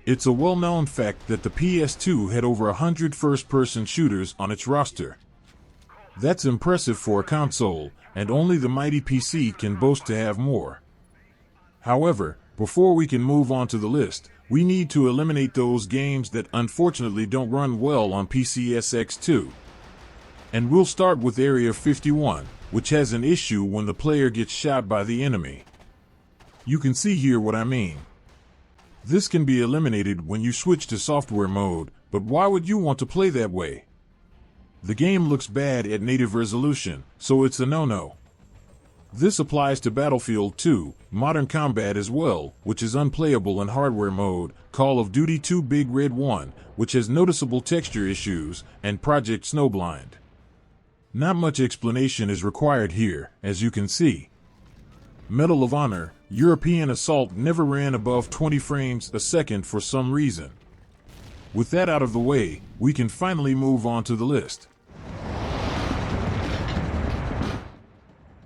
It's a well-known fact that the PS2 had over 100 first-person shooters on its roster. That's impressive for a console, and only the mighty PC can boast to have more. However, before we can move on to the list, we need to eliminate those games that unfortunately don't run well on PCSX2. And we'll start with Area 51, which has an issue when the player gets shot by the enemy. You can see here what I mean. This can be eliminated when you switch to software mode, but why would you want to play that way? The game looks bad at native resolution, so it's a no-no. This applies to Battlefield 2, Modern Combat as well, which is unplayable in hardware mode, Call of Duty 2 Big Red 1, which has noticeable texture issues, and Project Snowblind. Not much explanation is required here, as you can see. Medal of Honor, European Assault never ran above 20 frames a second for some reason. With that out of the way, we can finally move on to the list.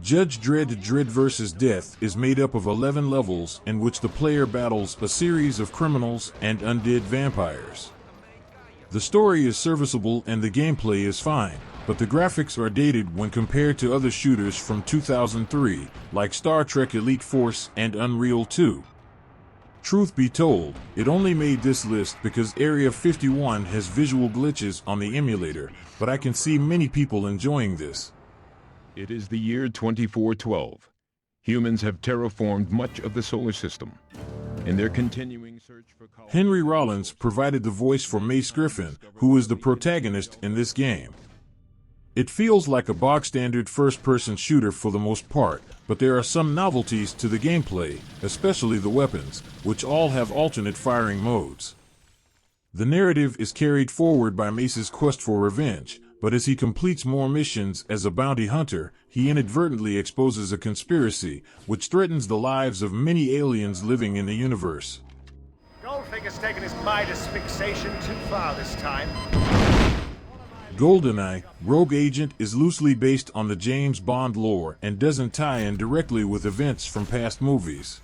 Judge Dredd Dredd vs. Death is made up of 11 levels in which the player battles a series of criminals and undead vampires. The story is serviceable and the gameplay is fine, but the graphics are dated when compared to other shooters from 2003, like Star Trek Elite Force and Unreal 2. Truth be told, it only made this list because Area 51 has visual glitches on the emulator, but I can see many people enjoying this. It is the year 2412. Humans have terraformed much of the solar system. In their continuing search for Henry Rollins provided the voice for Mace Griffin, who is the protagonist in this game. It feels like a bog-standard first-person shooter for the most part, but there are some novelties to the gameplay, especially the weapons, which all have alternate firing modes. The narrative is carried forward by Mace's quest for revenge, but as he completes more missions as a bounty hunter, he inadvertently exposes a conspiracy which threatens the lives of many aliens living in the universe. Goldfinger's taken his Midas fixation too far this time. GoldenEye, Rogue Agent, is loosely based on the James Bond lore and doesn't tie in directly with events from past movies.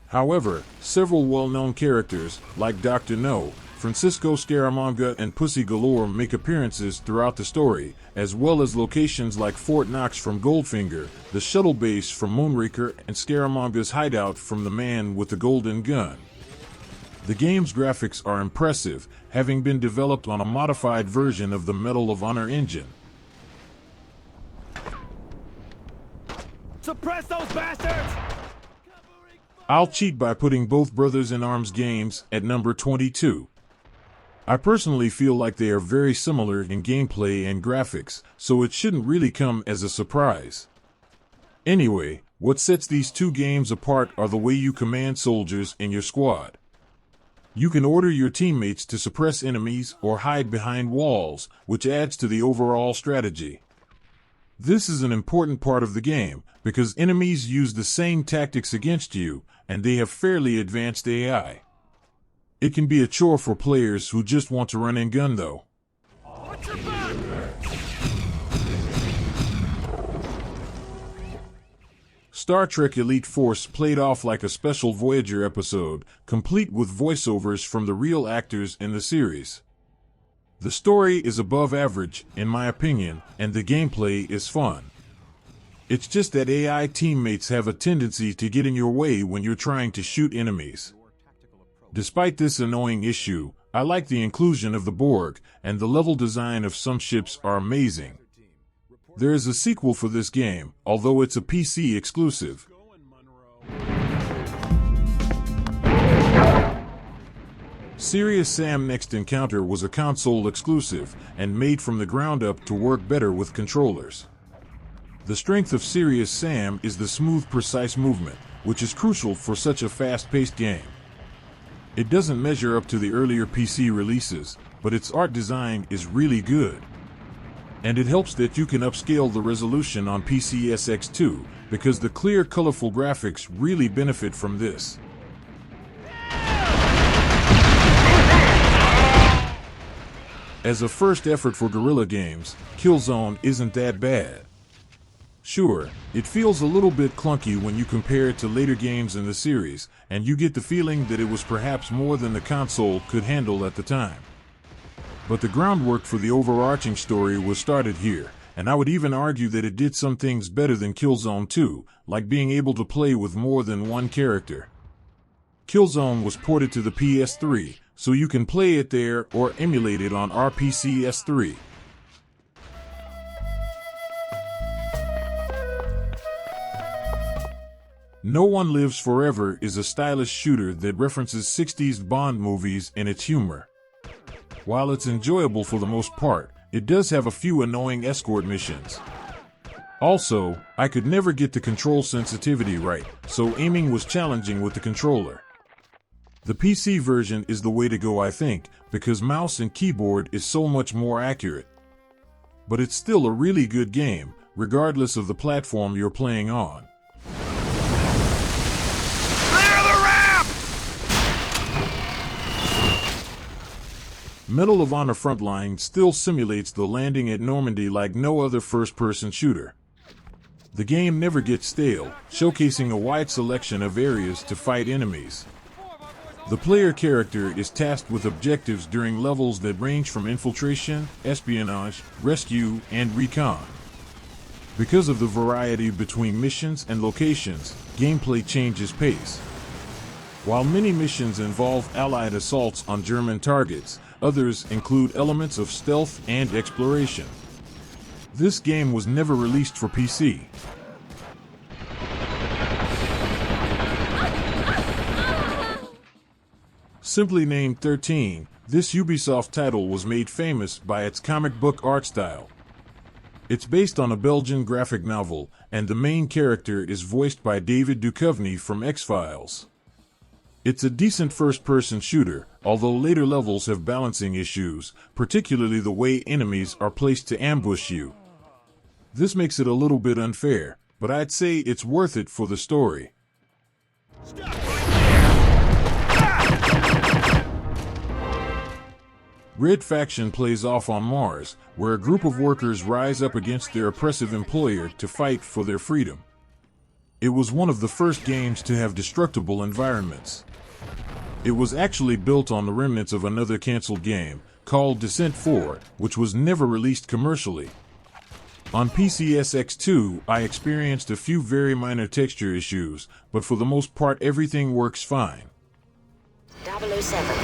However, several well-known characters, like Dr. No, Francisco Scaramanga and Pussy Galore make appearances throughout the story, as well as locations like Fort Knox from Goldfinger, the shuttle base from Moonraker, and Scaramanga's hideout from The Man with the Golden Gun. The game's graphics are impressive, having been developed on a modified version of the Medal of Honor engine. Suppress those bastards! I'll cheat by putting both Brothers in Arms games at number 22. I personally feel like they are very similar in gameplay and graphics, so it shouldn't really come as a surprise. Anyway, what sets these two games apart are the way you command soldiers in your squad. You can order your teammates to suppress enemies or hide behind walls, which adds to the overall strategy. This is an important part of the game, because enemies use the same tactics against you, and they have fairly advanced AI. It can be a chore for players who just want to run and gun though. Watch your back! Star Trek Elite Force played off like a special Voyager episode, complete with voiceovers from the real actors in the series. The story is above average, in my opinion, and the gameplay is fun. It's just that AI teammates have a tendency to get in your way when you're trying to shoot enemies. Despite this annoying issue, I like the inclusion of the Borg, and the level design of some ships are amazing. There is a sequel for this game, although it's a PC exclusive. Serious Sam Next Encounter was a console exclusive, and made from the ground up to work better with controllers. The strength of Serious Sam is the smooth, precise movement, which is crucial for such a fast-paced game. It doesn't measure up to the earlier PC releases, but its art design is really good. And it helps that you can upscale the resolution on PCSX2, because the clear, colorful graphics really benefit from this. As a first effort for Guerrilla Games, Killzone isn't that bad. Sure, it feels a little bit clunky when you compare it to later games in the series, and you get the feeling that it was perhaps more than the console could handle at the time. But the groundwork for the overarching story was started here, and I would even argue that it did some things better than Killzone 2, like being able to play with more than one character. Killzone was ported to the PS3, so you can play it there or emulate it on PCSX2. No One Lives Forever is a stylish shooter that references 60s Bond movies in its humor. While it's enjoyable for the most part, it does have a few annoying escort missions. Also, I could never get the control sensitivity right, so aiming was challenging with the controller. The PC version is the way to go, I think, because mouse and keyboard is so much more accurate. But it's still a really good game, regardless of the platform you're playing on. Medal of Honor Frontline still simulates the landing at Normandy like no other first-person shooter. The game never gets stale, showcasing a wide selection of areas to fight enemies. The player character is tasked with objectives during levels that range from infiltration, espionage, rescue, and recon. Because of the variety between missions and locations, gameplay changes pace. While many missions involve Allied assaults on German targets, others include elements of stealth and exploration. This game was never released for PC. Simply named 13, this Ubisoft title was made famous by its comic book art style. It's based on a Belgian graphic novel, and the main character is voiced by David Duchovny from X-Files. It's a decent first-person shooter, although later levels have balancing issues, particularly the way enemies are placed to ambush you. This makes it a little bit unfair, but I'd say it's worth it for the story. Red Faction plays off on Mars, where a group of workers rise up against their oppressive employer to fight for their freedom. It was one of the first games to have destructible environments. It was actually built on the remnants of another canceled game, called Descent 4, which was never released commercially. On PCSX2, I experienced a few very minor texture issues, but for the most part everything works fine. 007.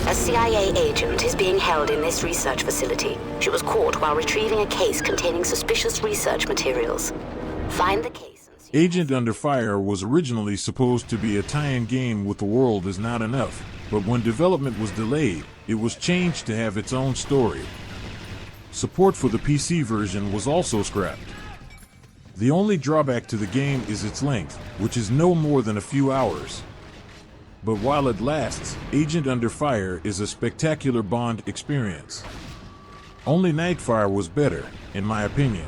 A CIA agent is being held in this research facility. She was caught while retrieving a case containing suspicious research materials. Find the case. Agent Under Fire was originally supposed to be a tie-in game with The World Is Not Enough, but when development was delayed, it was changed to have its own story. Support for the PC version was also scrapped. The only drawback to the game is its length, which is no more than a few hours. But while it lasts, Agent Under Fire is a spectacular Bond experience. Only Nightfire was better, in my opinion.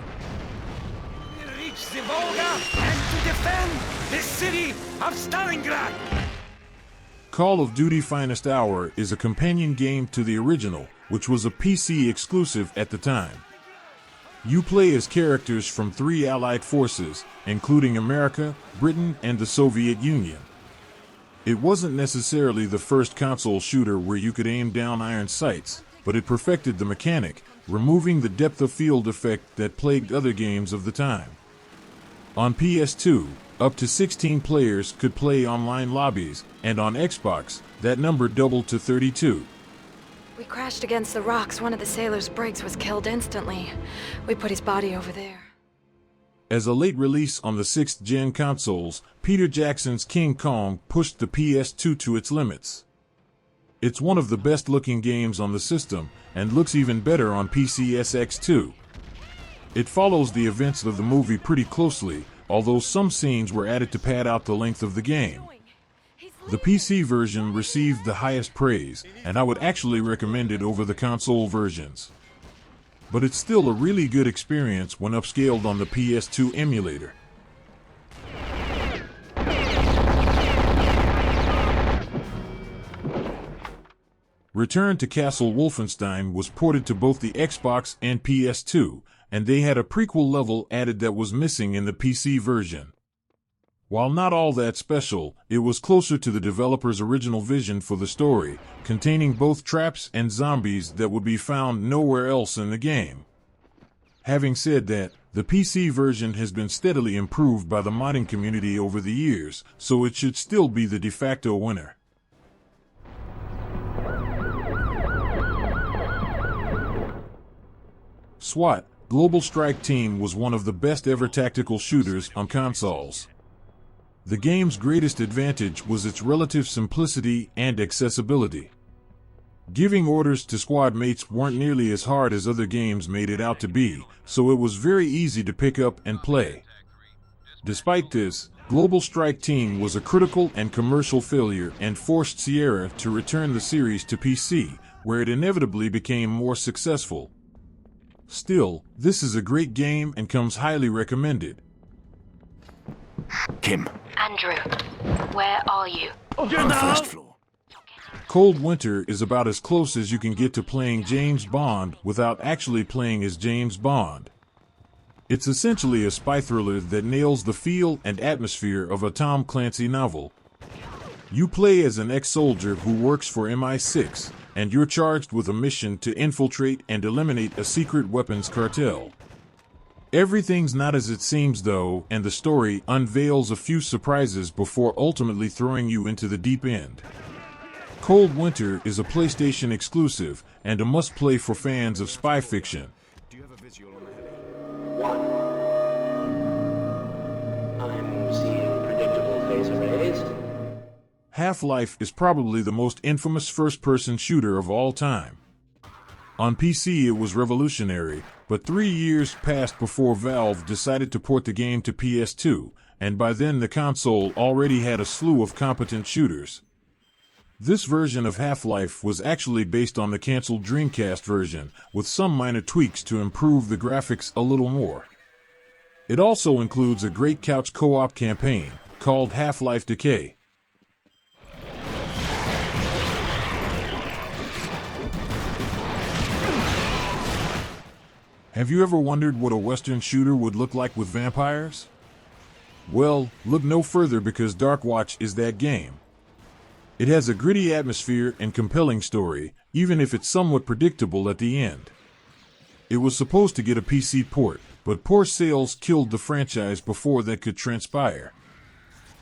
The Volga and to defend the city of Stalingrad. Call of Duty Finest Hour is a companion game to the original, which was a PC exclusive at the time. You play as characters from 3 Allied forces, including America, Britain, and the Soviet Union. It wasn't necessarily the first console shooter where you could aim down iron sights, but it perfected the mechanic, removing the depth of field effect that plagued other games of the time. On PS2, up to 16 players could play online lobbies, and on Xbox, that number doubled to 32. We crashed against the rocks. One of the sailors' brigs was killed instantly. We put his body over there. As a late release on the 6th gen consoles, Peter Jackson's King Kong pushed the PS2 to its limits. It's one of the best-looking games on the system, and looks even better on PCSX2. It follows the events of the movie pretty closely, although some scenes were added to pad out the length of the game. The PC version received the highest praise, and I would actually recommend it over the console versions. But it's still a really good experience when upscaled on the PS2 emulator. Return to Castle Wolfenstein was ported to both the Xbox and PS2, and they had a prequel level added that was missing in the PC version. While not all that special, it was closer to the developer's original vision for the story, containing both traps and zombies that would be found nowhere else in the game. Having said that, the PC version has been steadily improved by the modding community over the years, so it should still be the de facto winner. SWAT, Global Strike Team, was one of the best ever tactical shooters on consoles. The game's greatest advantage was its relative simplicity and accessibility. Giving orders to squad mates weren't nearly as hard as other games made it out to be, so it was very easy to pick up and play. Despite this, Global Strike Team was a critical and commercial failure and forced Sierra to return the series to PC, where it inevitably became more successful. Still, this is a great game and comes highly recommended. Kim. Andrew, where are you? On the first floor. Cold Winter is about as close as you can get to playing James Bond without actually playing as James Bond. It's essentially a spy thriller that nails the feel and atmosphere of a Tom Clancy novel. You play as an ex-soldier who works for MI6, and you're charged with a mission to infiltrate and eliminate a secret weapons cartel. Everything's not as it seems though, and the story unveils a few surprises before ultimately throwing you into the deep end. Cold Winter is a PlayStation exclusive and a must-play for fans of spy fiction. Do you have a visual on the heavy? I'm seeing predictable phase arrays. Half-Life is probably the most infamous first-person shooter of all time. On PC it was revolutionary, but 3 years passed before Valve decided to port the game to PS2, and by then the console already had a slew of competent shooters. This version of Half-Life was actually based on the cancelled Dreamcast version, with some minor tweaks to improve the graphics a little more. It also includes a great couch co-op campaign, called Half-Life Decay. Have you ever wondered what a Western shooter would look like with vampires? Well, look no further because Darkwatch is that game. It has a gritty atmosphere and compelling story, even if it's somewhat predictable at the end. It was supposed to get a PC port, but poor sales killed the franchise before that could transpire.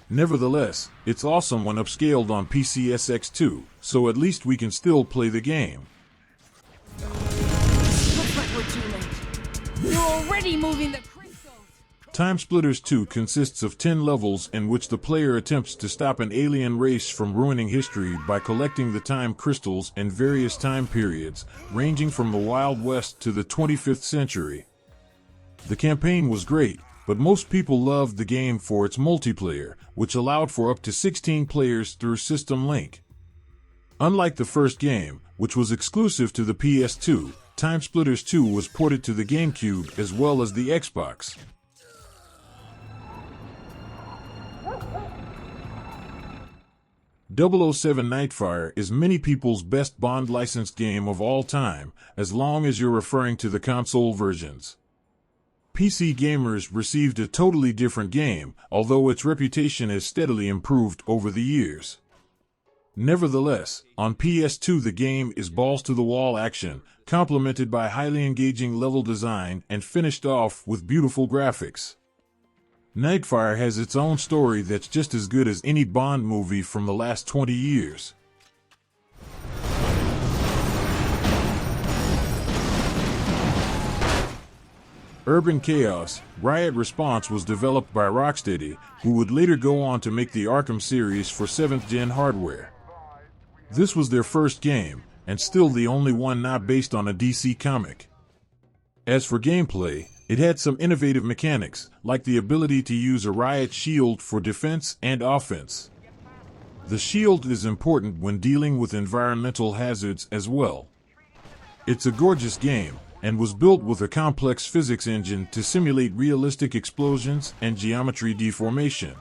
Nevertheless, it's awesome when upscaled on PCSX2, so at least we can still play the game. Looks like we're too late. You're already moving the crystals! Timesplitters 2 consists of 10 levels in which the player attempts to stop an alien race from ruining history by collecting the time crystals in various time periods, ranging from the Wild West to the 25th century. The campaign was great, but most people loved the game for its multiplayer, which allowed for up to 16 players through System Link. Unlike the first game, which was exclusive to the PS2, Timesplitters 2 was ported to the GameCube as well as the Xbox. .007 Nightfire is many people's best Bond licensed game of all time, as long as you're referring to the console versions. PC gamers received a totally different game, although its reputation has steadily improved over the years. Nevertheless, on PS2 the game is balls-to-the-wall action, complemented by highly engaging level design and finished off with beautiful graphics. Nightfire has its own story that's just as good as any Bond movie from the last 20 years. Urban Chaos, Riot Response was developed by Rocksteady, who would later go on to make the Arkham series for 7th Gen hardware. This was their first game, and still the only one not based on a DC comic. As for gameplay, it had some innovative mechanics, like the ability to use a riot shield for defense and offense. The shield is important when dealing with environmental hazards as well. It's a gorgeous game, and was built with a complex physics engine to simulate realistic explosions and geometry deformation.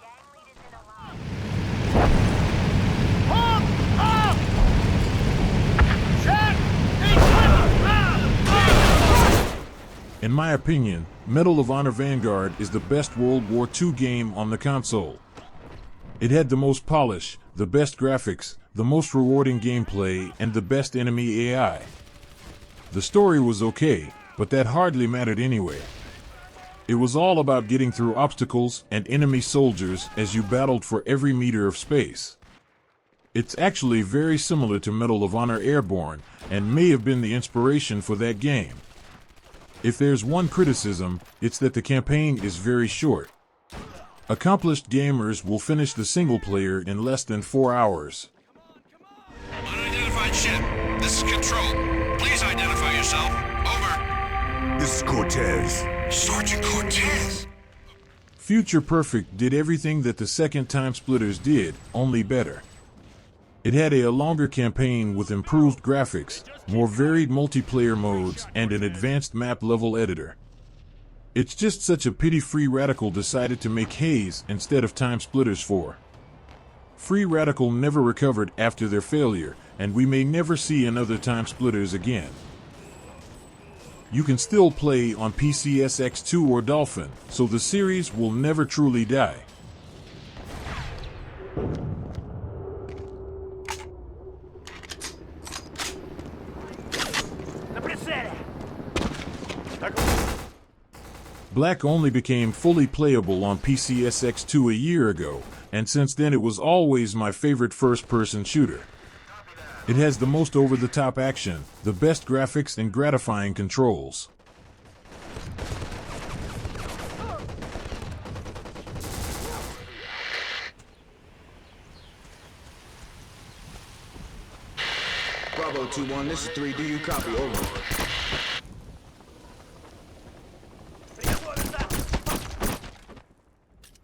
In my opinion, Medal of Honor Vanguard is the best World War II game on the console. It had the most polish, the best graphics, the most rewarding gameplay, and the best enemy AI. The story was okay, but that hardly mattered anyway. It was all about getting through obstacles and enemy soldiers as you battled for every meter of space. It's actually very similar to Medal of Honor Airborne, and may have been the inspiration for that game. If there's one criticism, it's that the campaign is very short. Accomplished gamers will finish the single player in less than 4 hours. Unidentified ship. This is Control. Please identify yourself. Over. This is Cortez. Sergeant Cortez. Future Perfect did everything that the second Timesplitters did, only better. It had a longer campaign with improved graphics, more varied multiplayer modes, and an advanced map level editor. It's just such a pity Free Radical decided to make Haze instead of Timesplitters 4. Free Radical never recovered after their failure, and we may never see another Timesplitters again. You can still play on PCSX2 or Dolphin, so the series will never truly die. Black only became fully playable on PCSX2 a year ago, and since then it was always my favorite first-person shooter. It has the most over-the-top action, the best graphics, and gratifying controls. Bravo 2-1, this is 3. Do you copy? Over.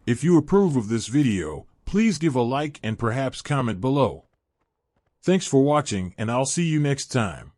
If you approve of this video, please give a like and perhaps comment below. Thanks for watching, and I'll see you next time.